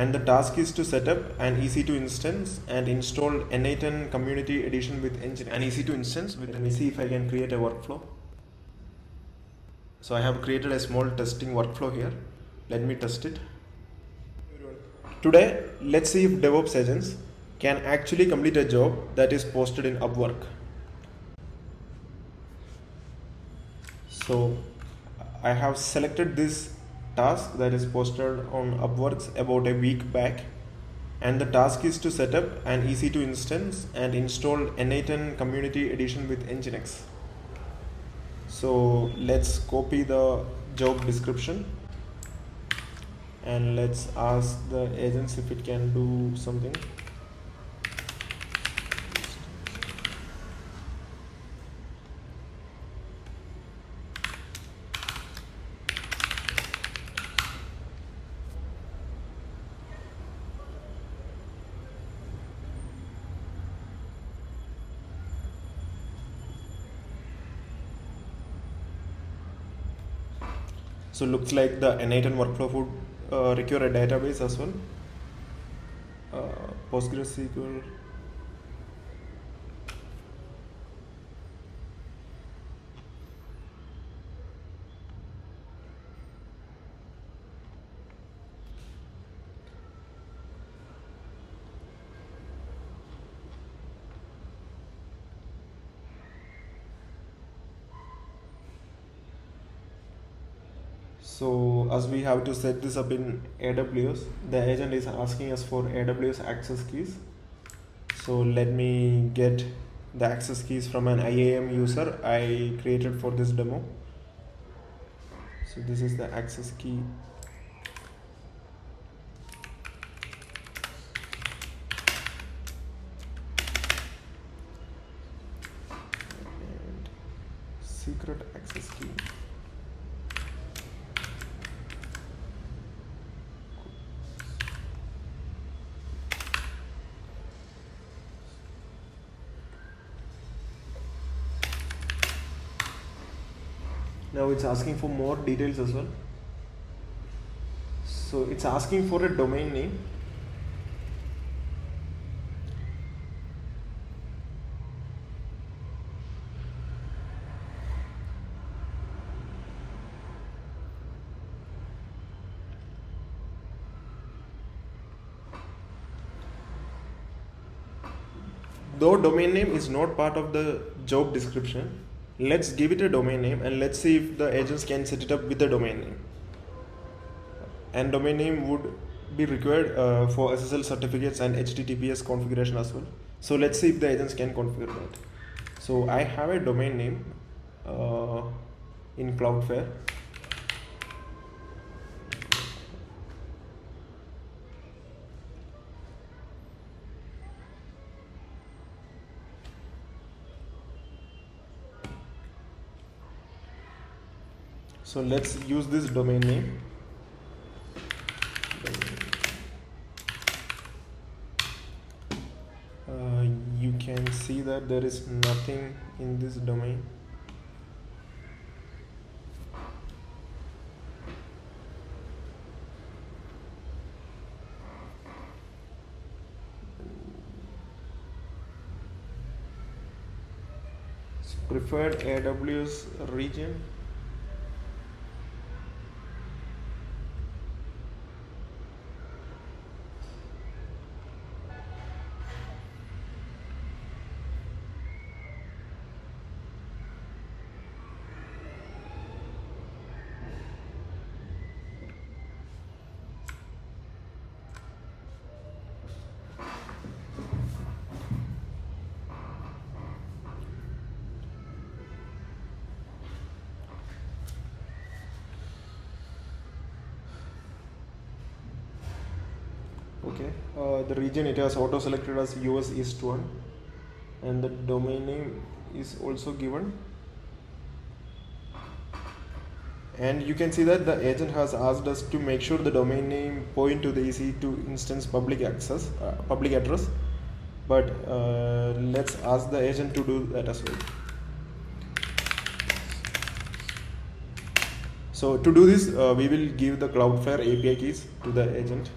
And the task is to set up an EC2 instance and install n8n community edition with Nginx. An EC2 instance with, let me see if I can create a workflow. So I have created a small testing workflow here. Let me test it. Today, let's see if DevOps agents can actually complete a job that is posted in Upwork. So I have selected this task that is posted on Upwork about a week back, and the task is to set up an EC2 instance and install n8n community edition with Nginx. So let's copy the job description and let's ask the agents if it can do something. So looks like the n8n workflow would require a database as well. PostgreSQL. So as we have to set this up in AWS, the agent is asking us for AWS access keys. So let me get the access keys from an IAM user I created for this demo. So this is the access key. And secret access key. Now it's asking for more details as well. So it's asking for a domain name. Though domain name is not part of the job description, let's give it a domain name and let's see if the agents can set it up with the domain name. And domain name would be required for SSL certificates and HTTPS configuration as well. So let's see if the agents can configure that. So I have a domain name in Cloudflare. So let's use this domain name. You can see that there is nothing in this domain. So preferred AWS region. Okay, the region it has auto selected as US East 1, and the domain name is also given. And you can see that the agent has asked us to make sure the domain name point to the EC2 instance public address. But let's ask the agent to do that as well. So to do this, we will give the Cloudflare API keys to the agent.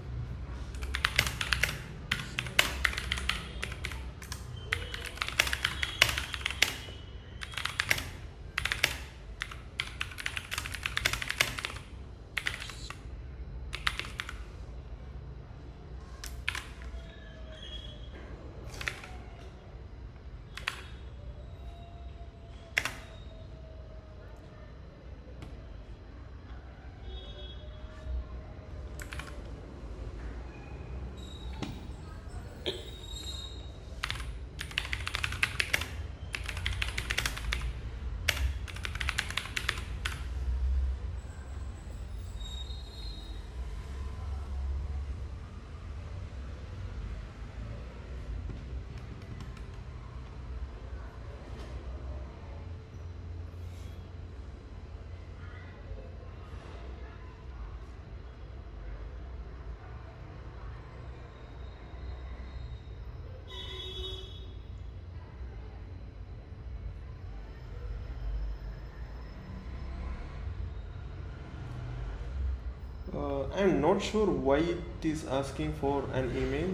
I'm not sure why it is asking for an email.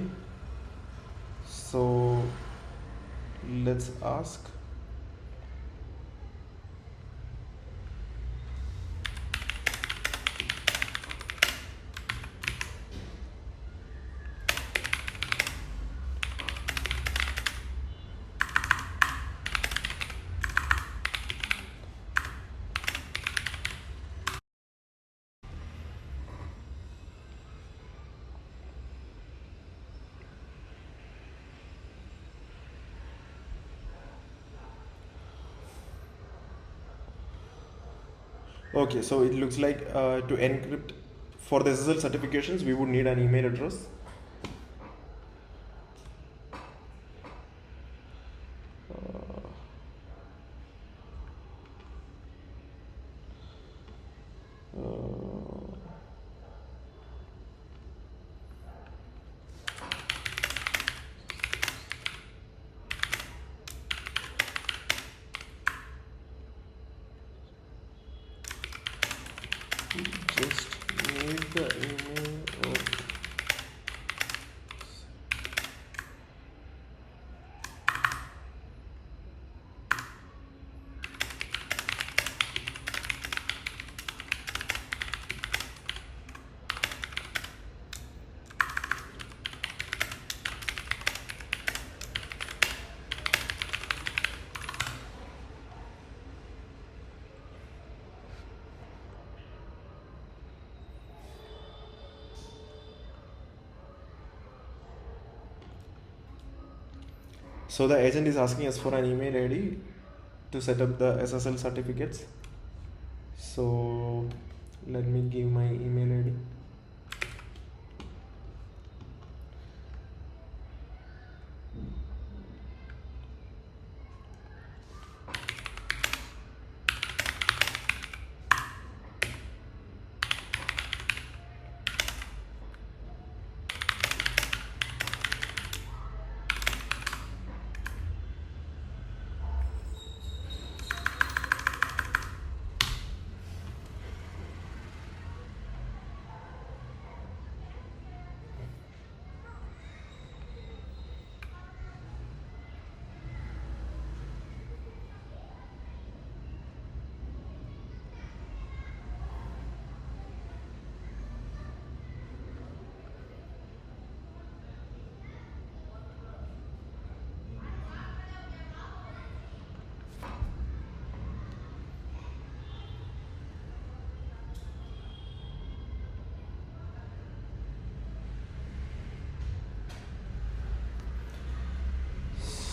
So let's ask. Okay, so it looks like to encrypt for the SSL certifications, we would need an email address. Uh, just need the email of so the agent is asking us for an email ID to set up the SSL certificates. So let me give my email ID.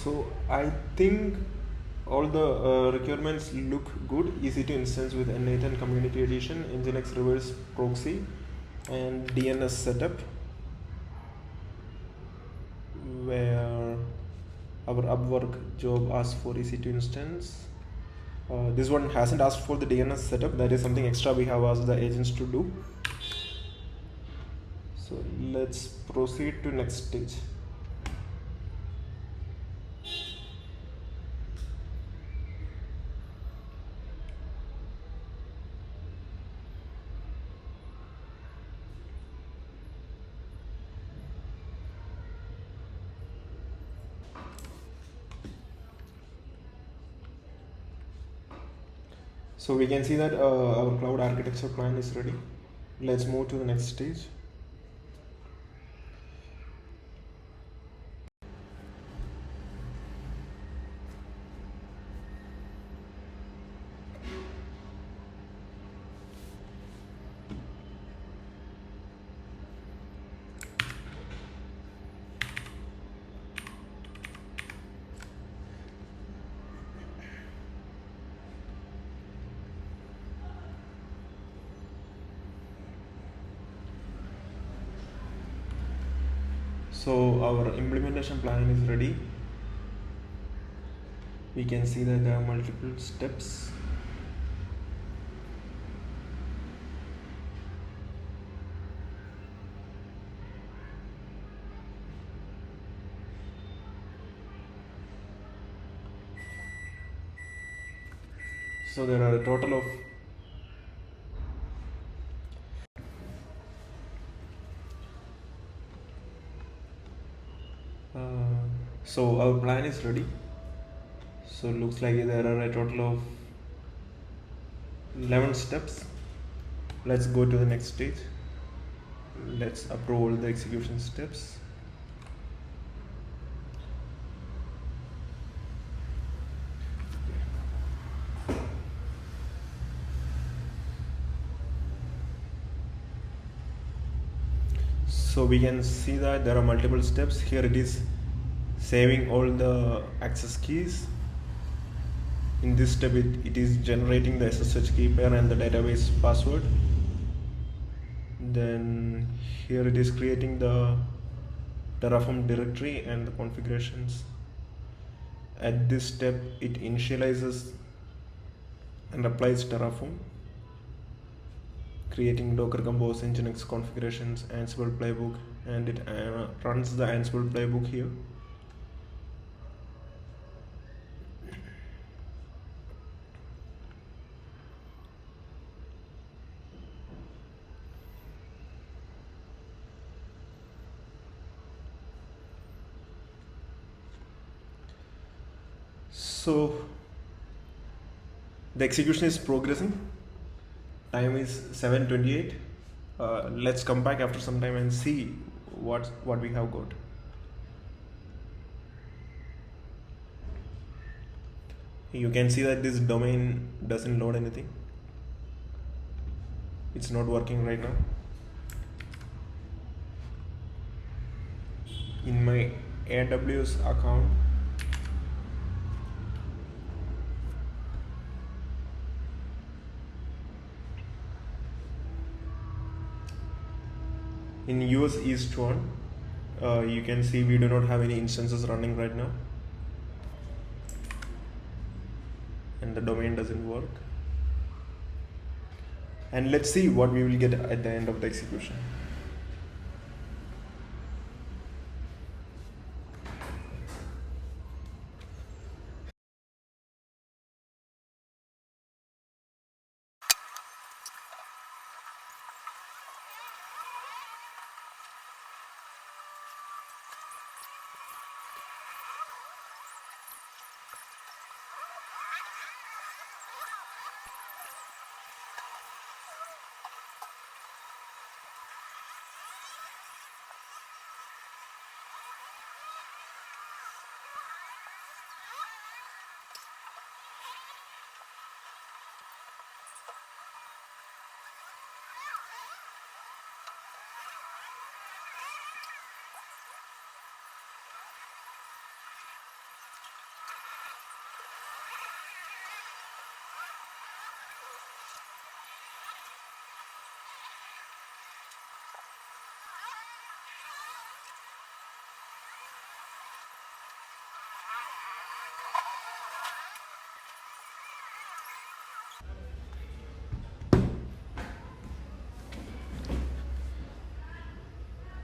So I think all the requirements look good. EC2 instance with n8n community edition, Nginx reverse proxy, and DNS setup, where our Upwork job asks for EC2 instance. This one hasn't asked for the DNS setup. That is something extra we have asked the agents to do. So let's proceed to next stage. So we can see that our cloud architecture plan is ready. Let's move to the next stage. So our implementation plan is ready. We can see that there are multiple steps. So there are a total of So our plan is ready. So looks like there are a total of 11 steps. Let's go to the next stage. Let's approve all the execution steps. So we can see that there are multiple steps. Here it is saving all the access keys. In this step it is generating the SSH key pair and the database password. Then here it is creating the Terraform directory and the configurations. At this step it initializes and applies Terraform, creating Docker Compose, Nginx configurations, Ansible playbook, and it runs the Ansible playbook here. So the execution is progressing. Time is 7:28. Let's come back after some time and see what we have got. You can see that this domain doesn't load anything. It's not working right now. In my AWS account, in US EC2, you can see we do not have any instances running right now, and the domain doesn't work. And let's see what we will get at the end of the execution.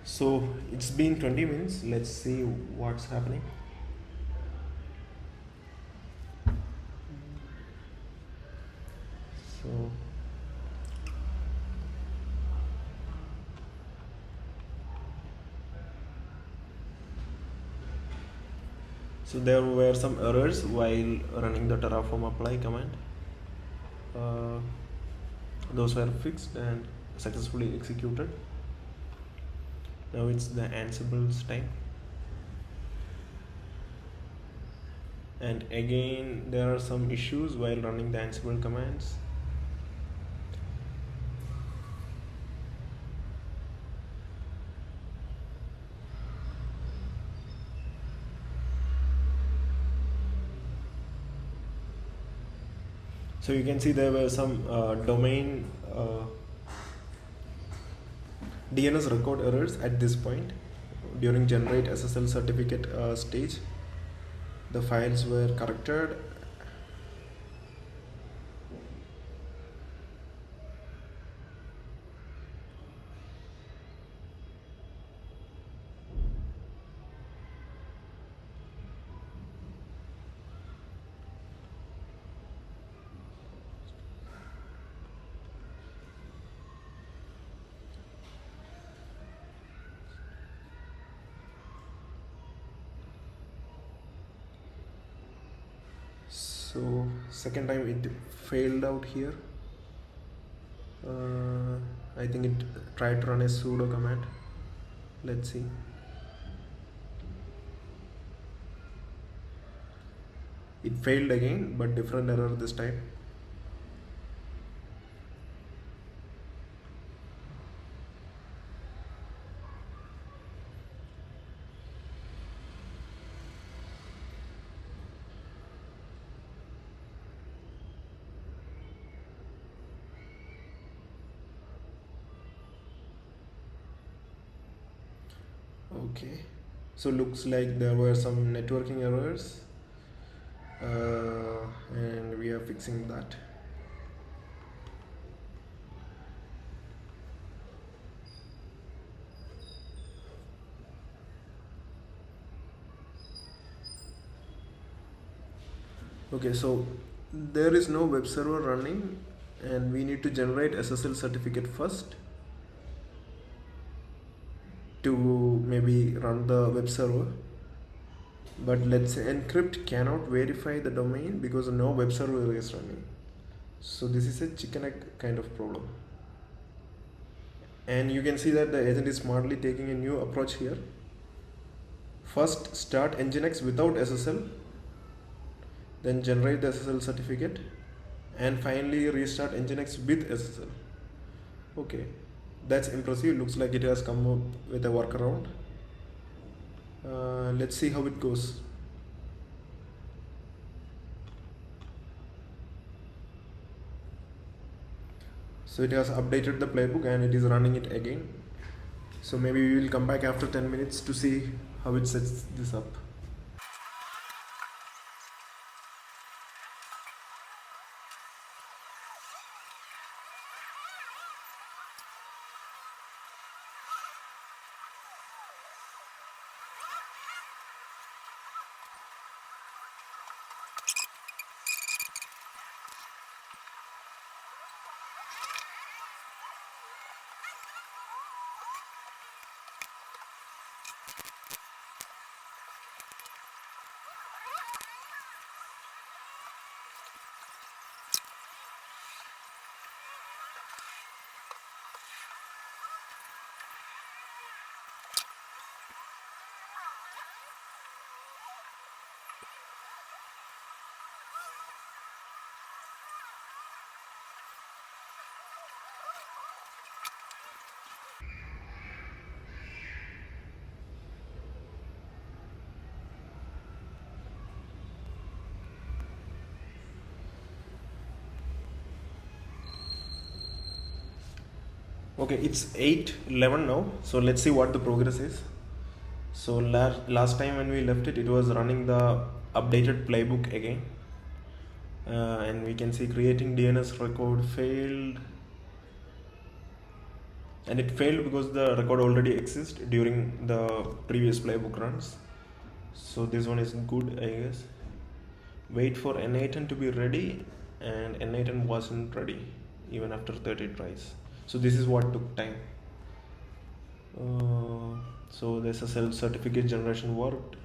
So it's been 20 minutes. Let's see what's happening. So there were some errors while running the Terraform apply command. Those were fixed and successfully executed. Now it's the Ansible's time. And again, there are some issues while running the Ansible commands. So you can see there were some domain DNS record errors at this point. During generate SSL certificate stage, the files were corrected. So second time it failed out here. I think it tried to run a sudo command. Let's see. It failed again, but different error this time. Okay, so looks like there were some networking errors, and we are fixing that. Okay, so there is no web server running, and we need to generate SSL certificate first to maybe run the web server. But let's say encrypt cannot verify the domain because no web server is running. So this is a chicken egg kind of problem. And you can see that the agent is smartly taking a new approach here. First start Nginx without SSL, then generate the SSL certificate, and finally restart Nginx with SSL. Okay, that's impressive. Looks like it has come up with a workaround. Let's see how it goes. So it has updated the playbook and it is running it again. So maybe we will come back after 10 minutes to see how it sets this up. Okay, it's 8:11 now, so let's see what the progress is. So last time when we left it, it was running the updated playbook again, and we can see creating DNS record failed, and it failed because the record already exists during the previous playbook runs. So this one is good, I guess. Wait for n8n to be ready, and n8n wasn't ready even after 30 tries. So this is what took time. So the SSL certificate generation worked.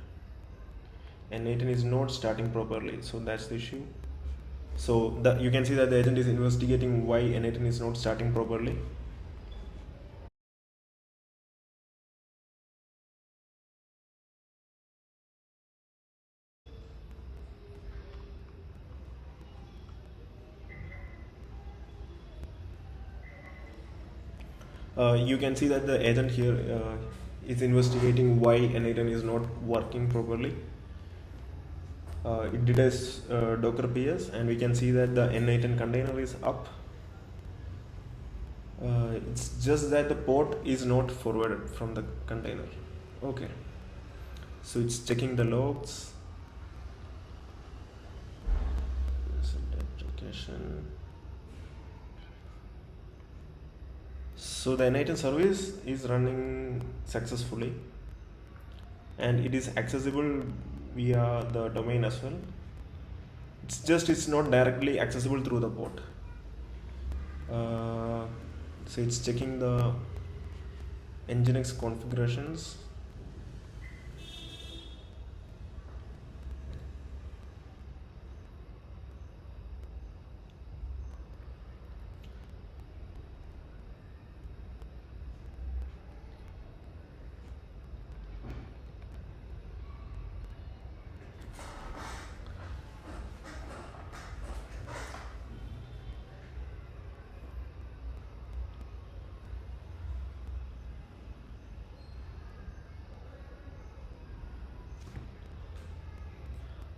n8n is not starting properly, so that's the issue. So you can see that the agent is investigating why n8n is not starting properly. You can see that the agent here is investigating why n8n is not working properly. It did a docker ps, and we can see that the n8n container is up. It's just that the port is not forwarded from the container. Okay, so it's checking the logs. Application. So the n8n service is running successfully, and it is accessible via the domain as well. It's just it's not directly accessible through the port. So it's checking the Nginx configurations.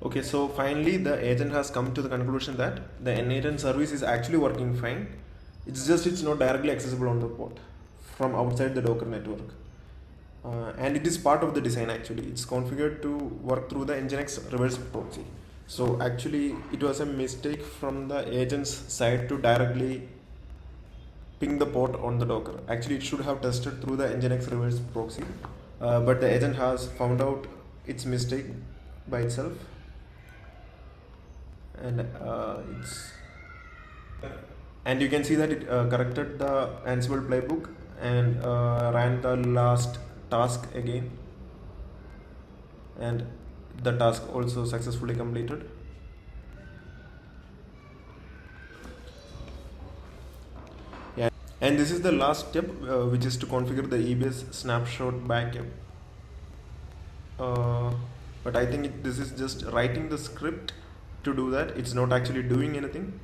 Okay, so finally the agent has come to the conclusion that the n8n service is actually working fine. It's not directly accessible on the port from outside the Docker network. And it is part of the design actually. It's configured to work through the Nginx reverse proxy. So actually it was a mistake from the agent's side to directly ping the port on the Docker. Actually it should have tested through the Nginx reverse proxy, but the agent has found out its mistake by itself, and and you can see that it corrected the Ansible playbook and ran the last task again, and the task also successfully completed. Yeah, and this is the last step, which is to configure the EBS snapshot backup. But I think this is just writing the script to do that. It's not actually doing anything.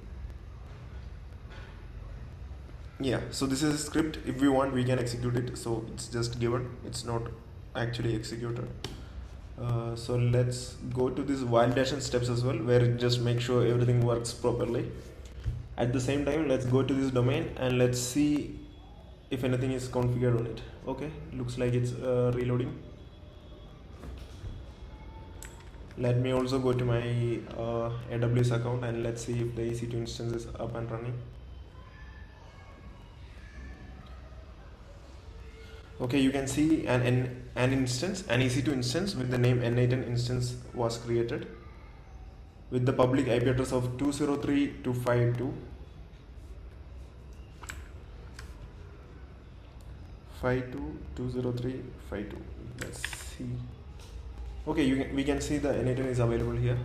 Yeah, so this is a script. If we want, we can execute it. So it's just given, it's not actually executed. So let's go to these validation steps as well, where it just make sure everything works properly. At the same time, let's go to this domain and let's see if anything is configured on it. Okay, looks like it's reloading. Let me also go to my AWS account and let's see if the EC2 instance is up and running. Okay, you can see an instance, an EC2 instance with the name n8n instance was created with the public IP address of 203.252. 52.203.52. Let's see. Okay, we can see the n8n is available here.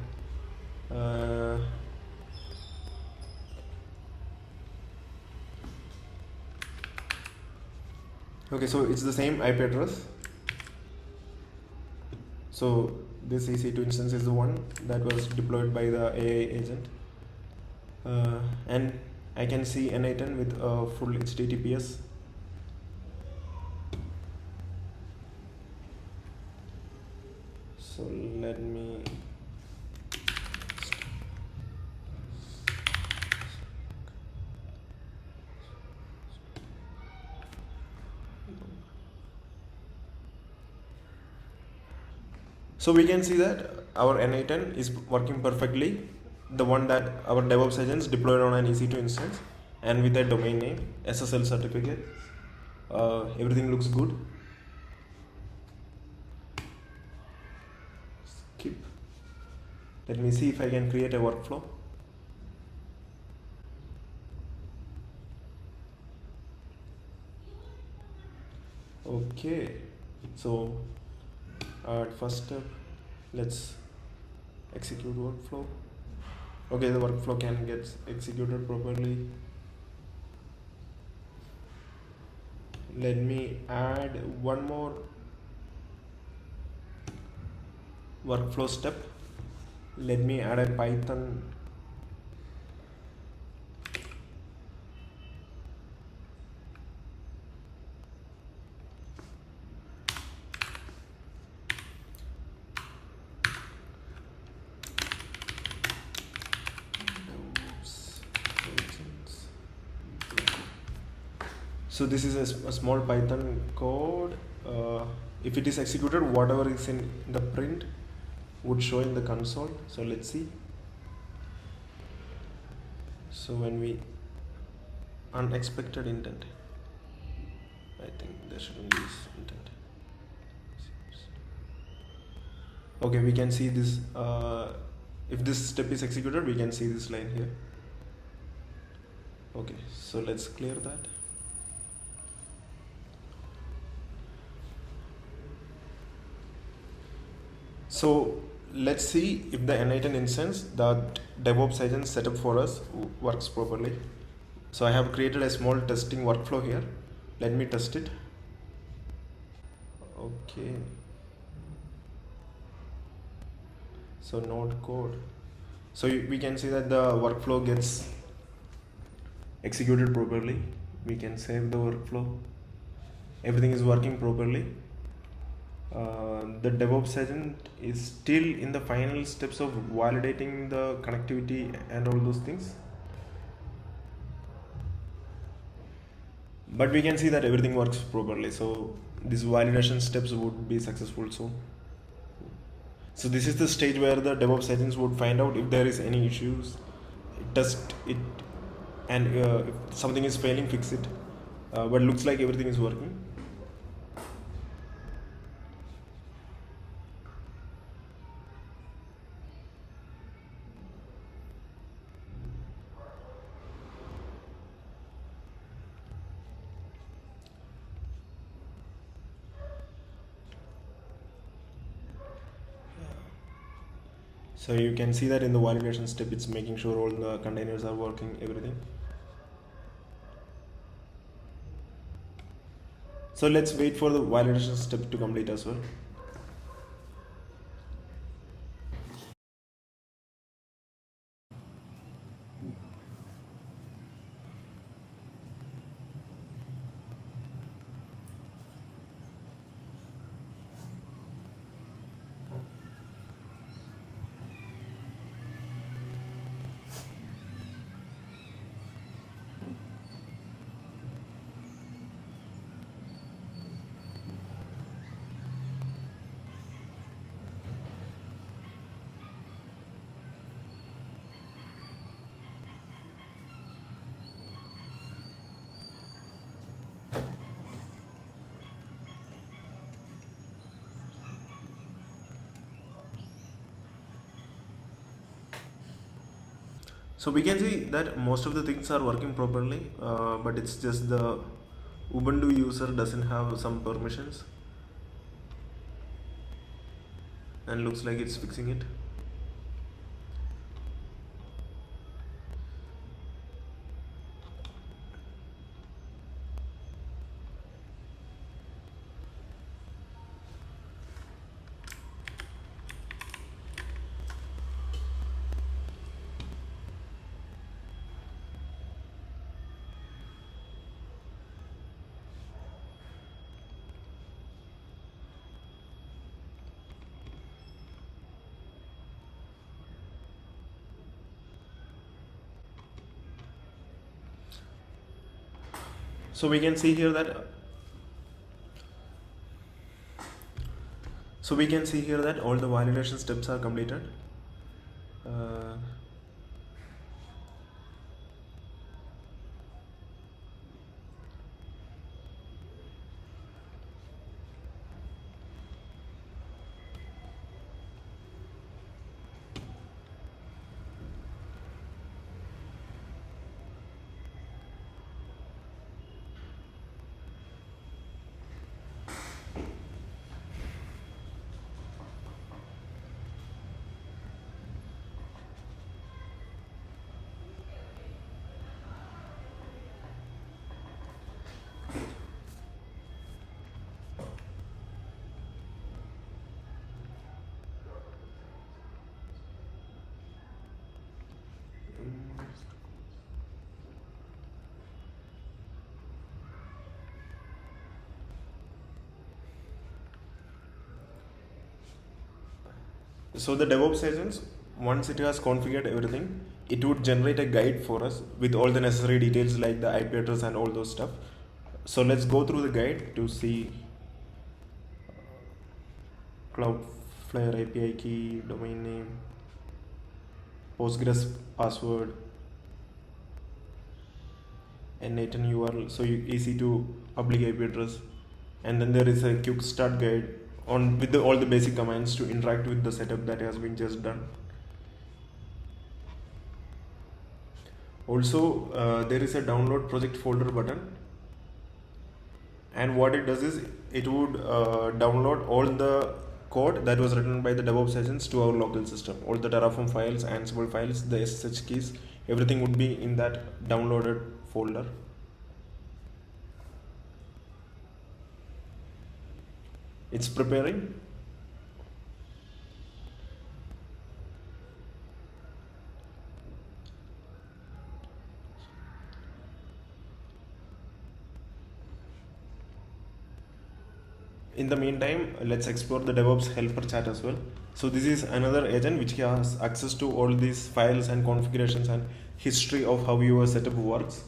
Okay, so it's the same IP address. So this EC2 instance is the one that was deployed by the AI agent, and I can see n8n with full HTTPS. So let me So we can see that our n8n is working perfectly, the one that our DevOps agents deployed on an EC2 instance, and with a domain name, SSL certificate. Everything looks good. Skip. Let me see if I can create a workflow. Okay, so first step, let's execute workflow. Okay, the workflow can get executed properly. Let me add one more workflow step. Let me add a Python So this is a small Python code. If it is executed, whatever is in the print would show in the console. So let's see. So when we unexpected intent, I think there shouldn't be this intent. Okay, we can see this. If this step is executed, we can see this line here. Okay, so let's clear that. So let's see if the n8n instance that DevOps agent set up for us works properly. So I have created a small testing workflow here. Let me test it. Okay. So node code. So we can see that the workflow gets executed properly. We can save the workflow. Everything is working properly. The DevOps agent is still in the final steps of validating the connectivity and all those things. But we can see that everything works properly, so these validation steps would be successful. So this is the stage where the DevOps agents would find out if there is any issues, test it, and if something is failing, fix it. But looks like everything is working. So you can see that in the validation step, it's making sure all the containers are working, everything. So let's wait for the validation step to complete as well. So we can see that most of the things are working properly, but it's just the Ubuntu user doesn't have some permissions, and looks like it's fixing it. So we can see here that all the validation steps are completed. So the DevOps agents, once it has configured everything, it would generate a guide for us with all the necessary details like the IP address and all those stuff. So let's go through the guide to see Cloudflare API key, domain name, Postgres password, n8n URL, so EC2 public IP address, and then there is a quick start guide on with all the basic commands to interact with the setup that has been just done. Also, there is a download project folder button, and what it does is it would download all the code that was written by the DevOps agents to our local system. All the Terraform files, Ansible files, the SSH keys, everything would be in that downloaded folder. It's preparing. in the meantime, let's explore the DevOps helper chat as well. So this is another agent which has access to all these files and configurations and history of how your setup works.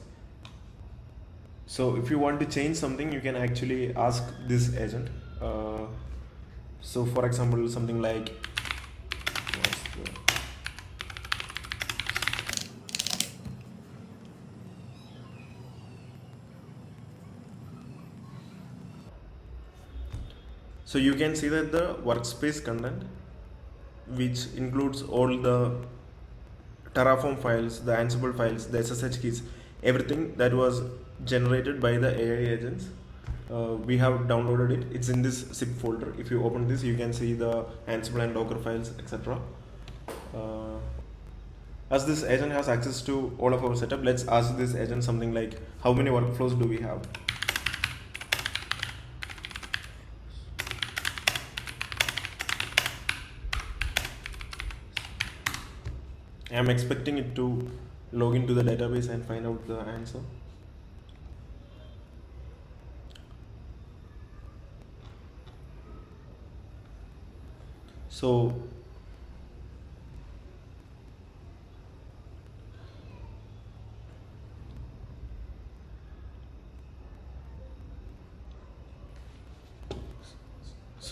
So if you want to change something, you can actually ask this agent. So for example, something like so you can see that the workspace content, which includes all the Terraform files, the Ansible files, the SSH keys, everything that was generated by the AI agents. We have downloaded it. It's in this zip folder. If you open this, you can see the Ansible and Docker files, etc. As this agent has access to all of our setup, let's ask this agent something like, how many workflows do we have? I'm expecting it to log into the database and find out the answer. So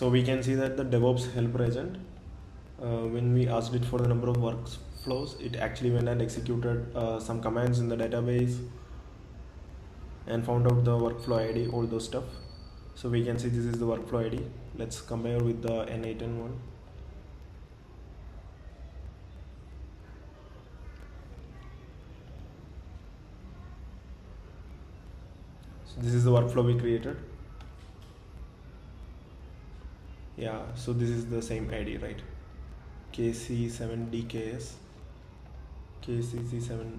we can see that the DevOps helper agent, when we asked it for the number of workflows, it actually went and executed some commands in the database and found out the workflow ID, all those stuff. So we can see this is the workflow ID. Let's compare with the n8n one. So this is the workflow we created. Yeah, so this is the same ID, right? KC7DKS, KCC7.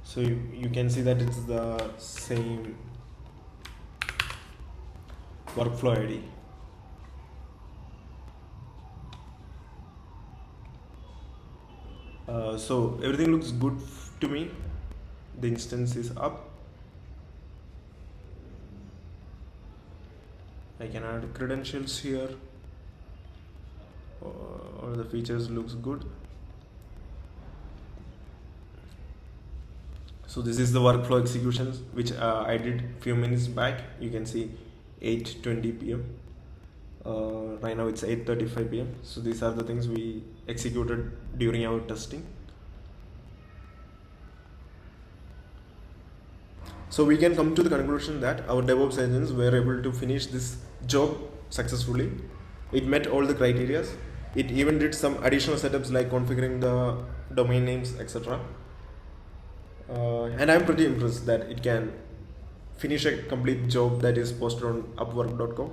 So you can see that it's the same workflow ID. So everything looks good to me. The instance is up. I can add credentials here. All the features looks good. So this is the workflow executions which I did few minutes back. You can see 8:20 p.m. Right now it's 8:35 p.m. So these are the things we executed during our testing. So we can come to the conclusion that our DevOps agents were able to finish this job successfully. It met all the criteria. It even did some additional setups like configuring the domain names, etc. And I'm pretty impressed that it can finish a complete job that is posted on Upwork.com.